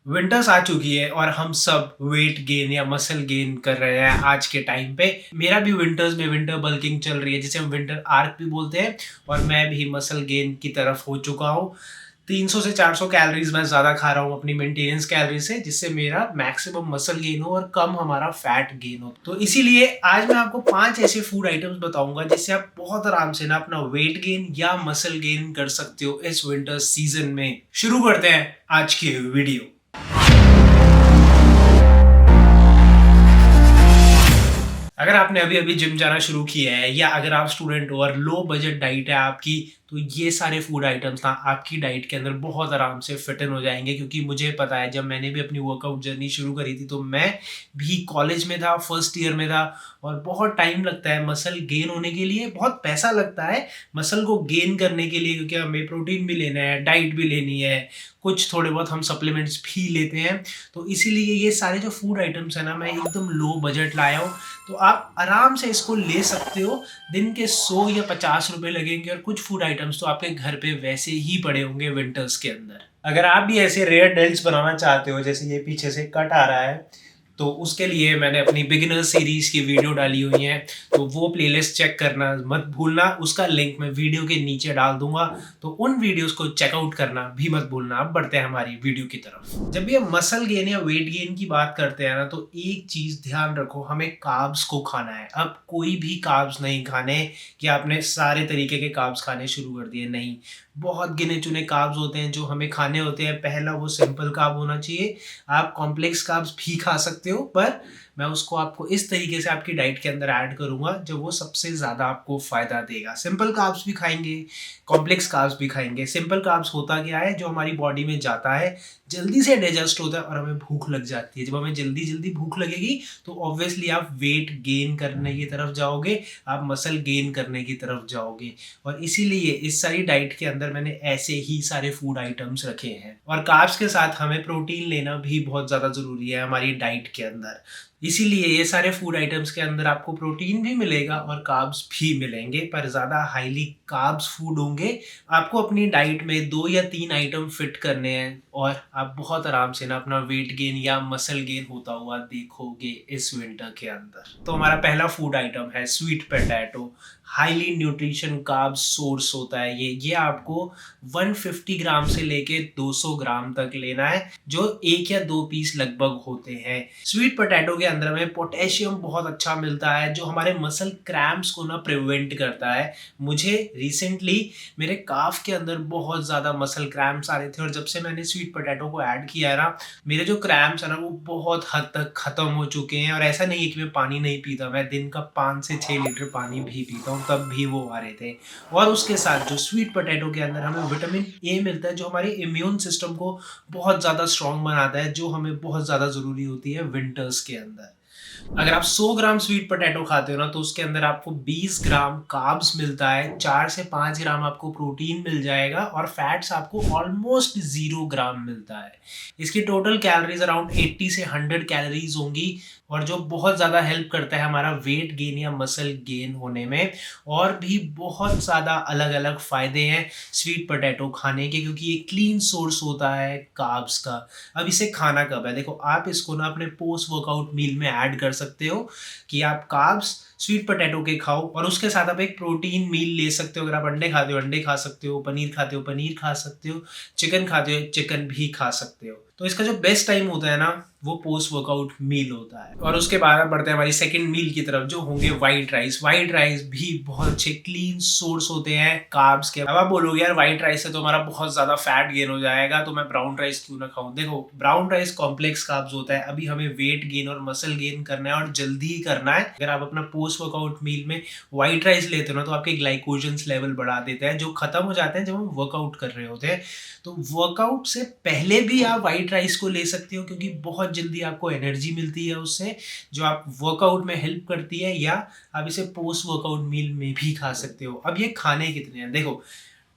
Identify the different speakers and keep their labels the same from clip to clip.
Speaker 1: Winters आ चुकी है और हम सब वेट गेन या मसल गेन कर रहे हैं आज के टाइम पे। मेरा भी विंटर्स में विंटर बल्किंग चल रही है जिसे हम विंटर आर्क भी बोलते हैं, और मैं भी मसल गेन की तरफ हो चुका हूँ। 300 से 400 कैलोरीज मैं ज़्यादा खा रहा हूँ अपनी मेंटेनेंस कैलोरी से, जिससे मेरा मैक्सिमम मसल गेन हो और कम हमारा फैट गेन हो। तो इसीलिए आज मैं आपको 5 ऐसे फूड आइटम्स बताऊंगा जिससे आप बहुत आराम से ना अपना वेट गेन या मसल गेन कर सकते हो इस विंटर सीजन में। शुरू करते हैं आज की वीडियो। अगर आपने अभी अभी जिम जाना शुरू किया है या अगर आप स्टूडेंट हो और लो बजट डाइट है आपकी, तो ये सारे फूड आइटम्स ना आपकी डाइट के अंदर बहुत आराम से फिट इन हो जाएंगे। क्योंकि मुझे पता है, जब मैंने भी अपनी वर्कआउट जर्नी शुरू करी थी तो मैं भी कॉलेज में था, फर्स्ट ईयर में था, और बहुत टाइम लगता है मसल गेन होने के लिए, बहुत पैसा लगता है मसल को गेन करने के लिए, क्योंकि हमें प्रोटीन भी लेना है, डाइट भी लेनी है, कुछ थोड़े बहुत हम सप्लीमेंट्स भी लेते हैं। तो इसीलिए ये सारे जो फूड आइटम्स है ना, मैं एकदम लो बजट लाया हूँ। तो आप आराम से इसको ले सकते हो। दिन के 100 या 50 रुपए लगेंगे और कुछ फूड आइटम्स तो आपके घर पे वैसे ही पड़े होंगे विंटर्स के अंदर। अगर आप भी ऐसे रेयर डेल्ट्स बनाना चाहते हो, जैसे ये पीछे से कट आ रहा है, तो उसके लिए मैंने अपनी बिगिनर सीरीज की वीडियो डाली हुई है, तो वो प्लेलिस्ट चेक करना मत भूलना। उसका लिंक मैं वीडियो के नीचे डाल दूंगा, तो उन वीडियोस को चेकआउट करना भी मत भूलना। अब बढ़ते हैं हमारी वीडियो की तरफ। जब भी हम मसल गेन या वेट गेन की बात करते हैं ना, तो एक चीज ध्यान रखो, हमें कार्ब्स को खाना है। अब कोई भी कार्ब्स नहीं खाने कि आपने सारे तरीके के कार्ब्स खाने शुरू कर दिए, नहीं। बहुत गिने चुने कार्ब्स होते हैं जो हमें खाने होते हैं। पहला, वो सिंपल कार्ब होना चाहिए। आप कॉम्प्लेक्स कार्ब्स भी खा सकते हो, पर मैं उसको आपको इस तरीके से आपकी डाइट के अंदर ऐड करूंगा जो वो सबसे ज़्यादा आपको फ़ायदा देगा। सिंपल कार्ब्स भी खाएंगे, कॉम्प्लेक्स कार्ब्स भी खाएंगे। सिंपल कार्ब्स होता क्या है, जो हमारी बॉडी में जाता है, जल्दी से डाइजेस्ट होता है और हमें भूख लग जाती है। जब हमें जल्दी जल्दी भूख लगेगी तो ऑब्वियसली आप वेट गेन करने की तरफ जाओगे, आप मसल गेन करने की तरफ जाओगे। और इसीलिए इस सारी डाइट के अंदर मैंने ऐसे ही सारे फूड आइटम्स रखे हैं। और कार्ब्स के साथ हमें प्रोटीन लेना भी बहुत ज़्यादा ज़रूरी है हमारी डाइट के अंदर। इसीलिए ये सारे फूड आइटम्स के अंदर आपको प्रोटीन भी मिलेगा और कार्ब्स भी मिलेंगे, पर ज़्यादा हाईली कार्ब्स फूड होंगे। आपको अपनी डाइट में 2 या 3 आइटम फिट करने हैं और आप बहुत आराम से ना अपना वेट गेन या मसल गेन होता हुआ देखोगे इस विंटर के अंदर। तो हमारा पहला फूड आइटम है sweet potato. Highly nutrition carbs source होता है ये आपको 150 ग्राम से लेके 200 ग्राम तक लेना है, जो 1 या 2 पीस लगभग होते हैं। स्वीट पोटैटो के अंदर हमें पोटेशियम बहुत अच्छा मिलता है, जो हमारे मसल क्रैम्प्स को ना प्रिवेंट करता है। मुझे रिसेंटली मेरे काफ के अंदर बहुत ज़्यादा मसल क्रैम्प्स आ रहे थे, और जब से मैंने स्वीट पोटैटो को ऐड किया है ना, मेरे जो क्रैम्प्स है ना वो बहुत हद तक ख़त्म हो चुके हैं। और ऐसा नहीं है कि मैं पानी नहीं पीता, मैं दिन का 5 से 6 लीटर पानी भी पीता हूँ, तब भी वो आ रहे थे। और उसके साथ जो स्वीट पोटैटो के अंदर हमें विटामिन ए मिलता है, जो हमारे इम्यून सिस्टम को बहुत ज़्यादा स्ट्रॉन्ग बनाता है, जो हमें बहुत ज़्यादा ज़रूरी होती है विंटर्स के अंदर। अगर आप 100 ग्राम स्वीट पोटैटो खाते हो ना, तो उसके अंदर आपको 20 ग्राम कार्ब्स मिलता है, 4 से 5 ग्राम आपको प्रोटीन मिल जाएगा, और फैट्स आपको ऑलमोस्ट 0 ग्राम मिलता है। इसकी टोटल कैलोरीज अराउंड 80 से 100 कैलोरीज होंगी, और जो बहुत ज़्यादा हेल्प करता है हमारा वेट गेन या मसल गेन होने में। और भी बहुत ज़्यादा अलग अलग फ़ायदे हैं स्वीट पोटैटो खाने के, क्योंकि ये क्लीन सोर्स होता है कार्ब्स का। अब इसे खाना कब है, देखो, आप इसको ना अपने पोस्ट वर्कआउट मील में ऐड कर सकते हो कि आप कार्ब्स स्वीट पोटैटो के खाओ, और उसके साथ आप एक प्रोटीन मील ले सकते हो। अगर आप अंडे खाते हो अंडे खा सकते हो, पनीर खाते हो पनीर खा सकते हो, चिकन खाते हो चिकन भी खा सकते हो। तो इसका जो बेस्ट टाइम होता है ना, वो पोस्ट वर्कआउट मील होता है। और उसके बाद अब बढ़ते हैं हमारी सेकंड मील की तरफ, जो होंगे व्हाइट राइस। व्हाइट राइस भी बहुत अच्छे क्लीन सोर्स होते हैं कार्ब्स के। अब आप बोलोगे यार व्हाइट राइस से तो हमारा बहुत ज्यादा फैट गेन हो जाएगा, तो मैं ब्राउन राइस क्यों ना खाऊं। देखो, ब्राउन राइस कॉम्प्लेक्स कार्ब्स होता है। अभी हमें वेट गेन और मसल गेन करना है और जल्दी ही करना है। अगर आप अपना पोस्ट वर्कआउट मील में व्हाइट राइस लेते हो ना, तो आपके ग्लाइकोजन्स लेवल बढ़ा देता है, जो खत्म हो जाते हैं जब हम वर्कआउट कर रहे होते हैं। तो वर्कआउट से पहले भी आप व्हाइट राइस को ले सकते हो, क्योंकि बहुत जल्दी आपको एनर्जी मिलती है उससे, जो आप वर्कआउट में हेल्प करती है। या आप इसे पोस्ट वर्कआउट मील में भी खा सकते हो। अब ये खाने कितने हैं, देखो,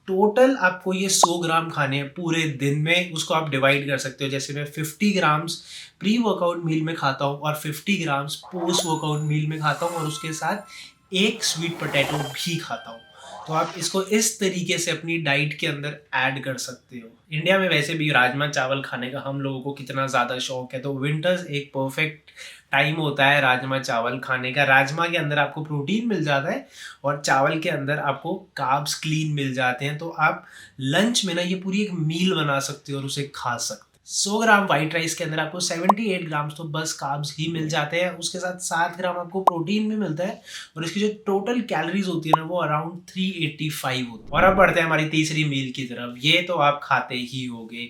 Speaker 1: टोटल आपको ये 100 ग्राम खाने हैं पूरे दिन में। उसको आप डिवाइड कर सकते हो, जैसे मैं 50 ग्राम्स प्री वर्कआउट मील में खाता हूँ और 50 ग्राम्स पोस्ट वर्कआउट मील में खाता हूँ, और उसके साथ एक स्वीट पोटैटो भी खाता हूँ। तो आप इसको इस तरीके से अपनी डाइट के अंदर ऐड कर सकते हो। इंडिया में वैसे भी राजमा चावल खाने का हम लोगों को कितना ज़्यादा शौक है, तो विंटर्स एक परफेक्ट टाइम होता है राजमा चावल खाने का। राजमा के अंदर आपको प्रोटीन मिल जाता है और चावल के अंदर आपको कार्ब्स क्लीन मिल जाते हैं, तो आप लंच में ना ये पूरी एक मील बना सकते हो और उसे खा सकते हो। 100 ग्राम वाइट राइस के अंदर आपको 78 ग्राम्स तो बस कार्ब्स ही मिल जाते हैं, उसके साथ 7 ग्राम आपको प्रोटीन भी मिलता है और इसकी जो टोटल कैलोरीज होती है ना वो अराउंड 385 होती है। और अब बढ़ते हैं हमारी तीसरी मील की तरफ। ये तो आप खाते ही होगे,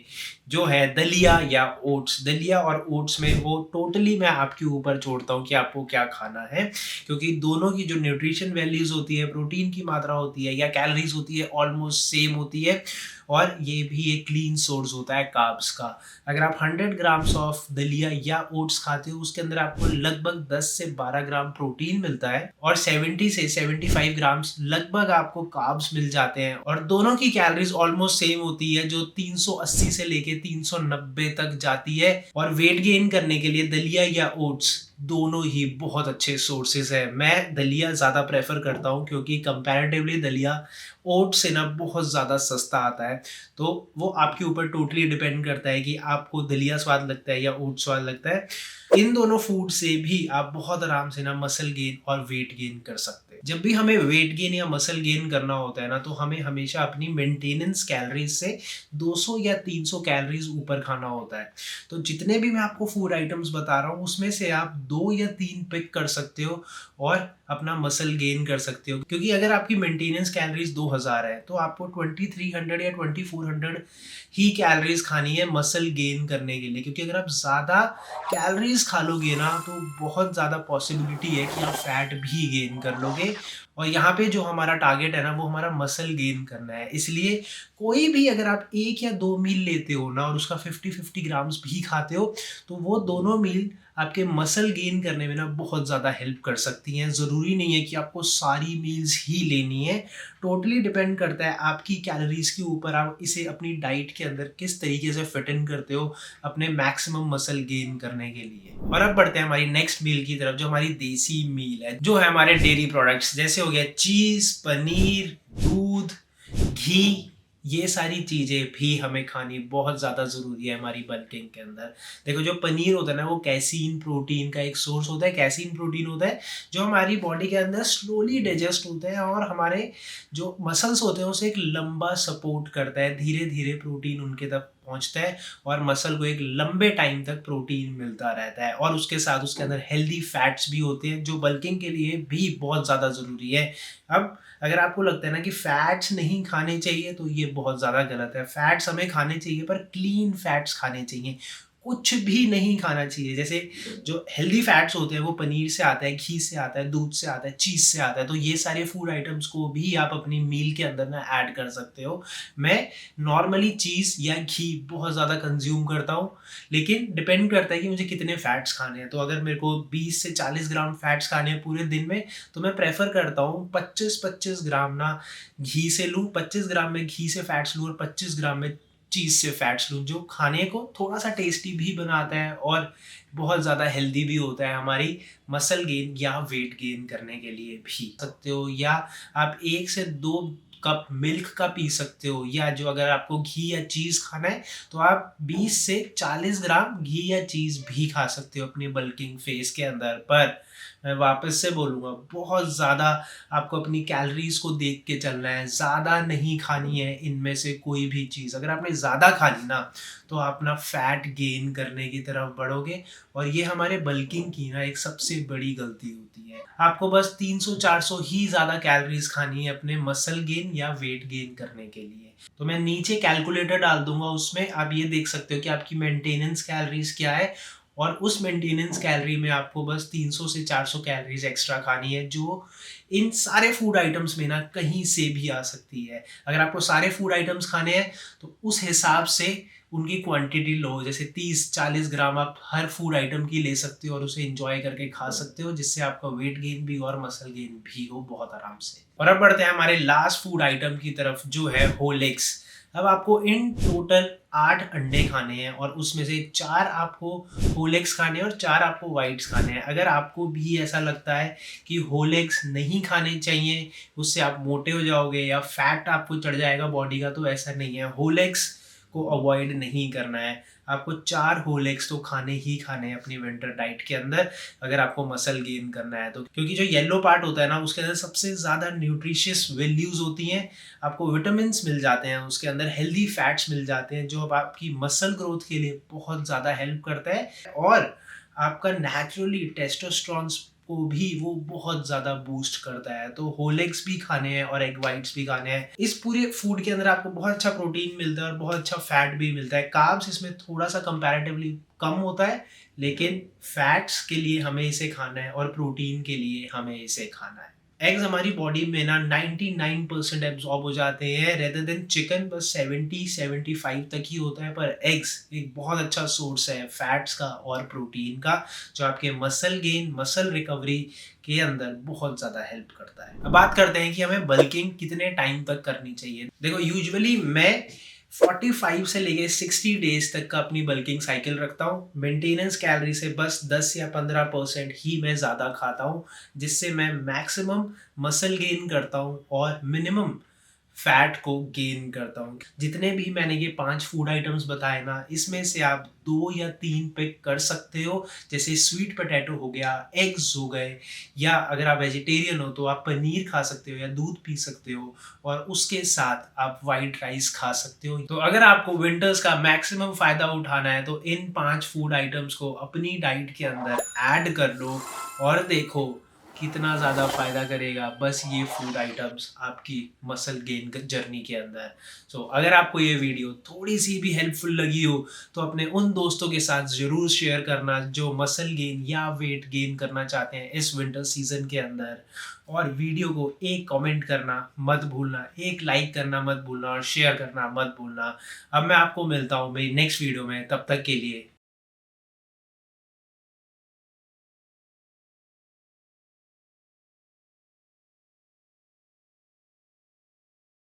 Speaker 1: जो है दलिया या ओट्स। दलिया और ओट्स में वो टोटली मैं आपके ऊपर छोड़ता हूँ कि आपको क्या खाना है, क्योंकि दोनों की जो न्यूट्रिशन वैल्यूज होती है, प्रोटीन की मात्रा होती है या कैलोरीज होती है, ऑलमोस्ट सेम होती है और ये भी एक क्लीन सोर्स होता है कार्ब्स का। अगर आप 100 ग्राम्स ऑफ दलिया या ओट्स खाते हो उसके अंदर आपको लगभग 10 से 12 ग्राम प्रोटीन मिलता है और 70 से 75 ग्राम्स लगभग आपको कार्ब्स मिल जाते हैं और दोनों की कैलोरीज ऑलमोस्ट सेम होती है, जो 380 से लेके 390 तक जाती है। और वेट गेन करने के लिए दलिया या ओट्स दोनों ही बहुत अच्छे सोर्सेज है। मैं दलिया ज़्यादा प्रेफर करता हूँ क्योंकि कंपैरेटिवली दलिया ओट्स से ना बहुत ज़्यादा सस्ता आता है, तो वो आपके ऊपर टोटली डिपेंड करता है कि आपको दलिया स्वाद लगता है या ओट्स स्वाद लगता है। इन दोनों फूड से भी आप बहुत आराम से ना मसल गेन और वेट गेन कर सकते हैं। जब भी हमें वेट गेन या मसल गेन करना होता है ना, तो हमें हमेशा अपनी मेंटेनेंस कैलोरीज से 200 या 300 कैलोरीज ऊपर खाना होता है। तो जितने भी मैं आपको फूड आइटम्स बता रहा हूँ उसमें से आप 2 या 3 पिक कर सकते हो और अपना मसल गेन कर सकते हो, क्योंकि अगर आपकी मेंटेनेंस कैलोरीज 2000 है तो आपको 2300 या 2400 ही कैलोरीज खानी है मसल गेन करने के लिए। क्योंकि अगर आप ज़्यादा कैलोरीज खा लोगे ना तो बहुत ज़्यादा पॉसिबिलिटी है कि आप फैट भी गेन कर लोगे, और यहाँ पे जो हमारा टारगेट है ना वो हमारा मसल गेन करना है। इसलिए कोई भी अगर आप 1 या 2 मील लेते हो ना और उसका 50-50 ग्राम्स भी खाते हो तो वो दोनों मील आपके मसल गेन करने में ना बहुत ज़्यादा हेल्प कर सकती हैं। ज़रूरी नहीं है कि आपको सारी मील्स ही लेनी है, टोटली डिपेंड करता है आपकी कैलोरीज के ऊपर, आप इसे अपनी डाइट के अंदर किस तरीके से फिट इन करते हो अपने मैक्सिमम मसल गेन करने के लिए। और अब बढ़ते हैं हमारी नेक्स्ट मील की तरफ, जो हमारी देसी मील है, जो है हमारे डेयरी प्रोडक्ट्स, जैसे हो गया चीज़, पनीर, दूध, घी। ये सारी चीज़ें भी हमें खानी बहुत ज़्यादा ज़रूरी है हमारी बल्किंग के अंदर। देखो जो पनीर होता है ना वो कैसीन प्रोटीन का एक सोर्स होता है। कैसीन प्रोटीन होता है जो हमारी बॉडी के अंदर स्लोली डाइजेस्ट होता है और हमारे जो मसल्स होते हैं उसे एक लंबा सपोर्ट करता है, धीरे धीरे प्रोटीन उनके तक पहुंचता है और मसल को एक लंबे टाइम तक प्रोटीन मिलता रहता है। और उसके साथ उसके अंदर हेल्दी फैट्स भी होते हैं जो बल्किंग के लिए भी बहुत ज़्यादा ज़रूरी है। अब अगर आपको लगता है ना कि फैट्स नहीं खाने चाहिए तो ये बहुत ज़्यादा गलत है। फैट्स हमें खाने चाहिए पर क्लीन फैट्स खाने चाहिए, कुछ भी नहीं खाना चाहिए। जैसे जो हेल्दी फैट्स होते हैं वो पनीर से आता है, घी से आता है, दूध से आता है, चीज़ से आता है। तो ये सारे फूड आइटम्स को भी आप अपनी मील के अंदर ना ऐड कर सकते हो। मैं नॉर्मली चीज़ या घी बहुत ज़्यादा कंज्यूम करता हूँ, लेकिन डिपेंड करता है कि मुझे कितने फैट्स खाने हैं। तो अगर मेरे को 20 से 40 ग्राम फैट्स खाने हैं पूरे दिन में तो मैं प्रेफर करता हूँ 25-25 ग्राम ना घी से लूँ, 25 ग्राम में घी से फैट्स लूँ और 25 ग्राम में चीज़ से फैट्स लूँ, जो खाने को थोड़ा सा टेस्टी भी बनाता है और बहुत ज़्यादा हेल्दी भी होता है हमारी मसल गेन या वेट गेन करने के लिए भी सकते हो। या आप 1 से 2 कप मिल्क का पी सकते हो, या जो अगर आपको घी या चीज़ खाना है तो आप 20 से 40 ग्राम घी या चीज़ भी खा सकते हो अपनी बल्किंग फेज के अंदर। पर मैं वापस से बोलूँगा बहुत ज़्यादा आपको अपनी कैलोरीज को देख के चलना है, ज़्यादा नहीं खानी है इनमें से कोई भी चीज़। अगर आपने ज़्यादा खा ली ना तो आप अपना फैट गेन करने की तरफ बढ़ोगे और ये हमारे बल्किंग की ना एक सबसे बड़ी गलती होती है। आपको बस 300-400 ही ज़्यादा कैलोरीज खानी है अपने मसल गेन या वेट गेन करने के लिए। तो मैं नीचे कैलकुलेटर डाल दूंगा, उसमें आप ये देख सकते हो कि आपकी मेंटेनेंस कैलोरीज क्या है और उस मेंटेनेंस कैलोरी में आपको बस 300 से 400 कैलोरीज एक्स्ट्रा खानी है, जो इन सारे फूड आइटम्स में ना कहीं से भी आ सकती है। अगर आपको सारे फूड आइटम्स खाने हैं तो उस हिसाब से उनकी क्वांटिटी लो, जैसे 30-40 ग्राम आप हर फूड आइटम की ले सकते हो और उसे एंजॉय करके खा सकते हो, जिससे आपका वेट गेन भी और मसल गेन भी हो बहुत आराम से। और अब बढ़ते हैं हमारे लास्ट फूड आइटम की तरफ, जो है होल एग्स। अब आपको इन टोटल 8 अंडे खाने हैं और उसमें से 4 आपको होल एग्स खाने हैं और 4 आपको वाइट्स खाने हैं। अगर आपको भी ऐसा लगता है कि होल एग्स नहीं खाने चाहिए, उससे आप मोटे हो जाओगे या फैट आपको चढ़ जाएगा बॉडी का, तो ऐसा नहीं है। होल एग्स को अवॉइड नहीं करना है, आपको 4 होल एग्स तो खाने ही खाने हैं अपनी विंटर डाइट के अंदर, अगर आपको मसल गेन करना है तो। क्योंकि जो येलो पार्ट होता है ना, उसके अंदर सबसे ज़्यादा न्यूट्रिशियस वैल्यूज़ होती हैं, आपको विटामिन मिल जाते हैं उसके अंदर, हेल्दी फैट्स मिल जाते हैं जो अब आपकी मसल ग्रोथ के लिए बहुत ज़्यादा हेल्प करता है और आपका नेचुरली टेस्टोस्टेरोन को भी वो बहुत ज़्यादा बूस्ट करता है। तो होल एग्स भी खाने हैं और एग वाइट्स भी खाने हैं। इस पूरे फूड के अंदर आपको बहुत अच्छा प्रोटीन मिलता है और बहुत अच्छा फैट भी मिलता है। कार्ब्स इसमें थोड़ा सा कंपैरेटिवली कम होता है, लेकिन फैट्स के लिए हमें इसे खाना है और प्रोटीन के लिए हमें इसे खाना है। एग्स हमारी बॉडी में ना 99% एब्जॉर्ब हो जाते हैं, रेदर देन चिकन बस 70-75 तक ही होता है। पर एग्स एक बहुत अच्छा सोर्स है फैट्स का और प्रोटीन का, जो आपके मसल गेन, मसल रिकवरी के अंदर बहुत ज़्यादा हेल्प करता है। अब बात करते हैं कि हमें बल्किंग कितने टाइम तक करनी चाहिए। देखो, यूजुअली मैं 45 से लेके 60 डेज तक का अपनी बल्किंग साइकिल रखता हूँ। मेंटेनेंस कैलोरी से बस 10 या 15% ही मैं ज़्यादा खाता हूँ, जिससे मैं मैक्सिमम मसल गेन करता हूँ और मिनिमम फैट को गेन करता हूँ। जितने भी मैंने ये 5 फूड आइटम्स बताए ना, इसमें से आप 2 या 3 पिक कर सकते हो। जैसे स्वीट पोटैटो हो गया, एग्स हो गए, या अगर आप वेजिटेरियन हो तो आप पनीर खा सकते हो या दूध पी सकते हो, और उसके साथ आप वाइट राइस खा सकते हो। तो अगर आपको विंटर्स का मैक्सिमम फ़ायदा उठाना है तो इन 5 फूड आइटम्स को अपनी डाइट के अंदर ऐड कर लो और देखो कितना ज़्यादा फ़ायदा करेगा बस ये फूड आइटम्स आपकी मसल गेन जर्नी के अंदर। सो अगर आपको ये वीडियो थोड़ी सी भी हेल्पफुल लगी हो तो अपने उन दोस्तों के साथ ज़रूर शेयर करना जो मसल गेन या वेट गेन करना चाहते हैं इस विंटर सीजन के अंदर। और वीडियो को एक कमेंट करना मत भूलना, एक लाइक करना मत भूलना और शेयर करना मत भूलना। अब मैं आपको मिलता हूँ मेरी नेक्स्ट वीडियो में, तब तक के लिए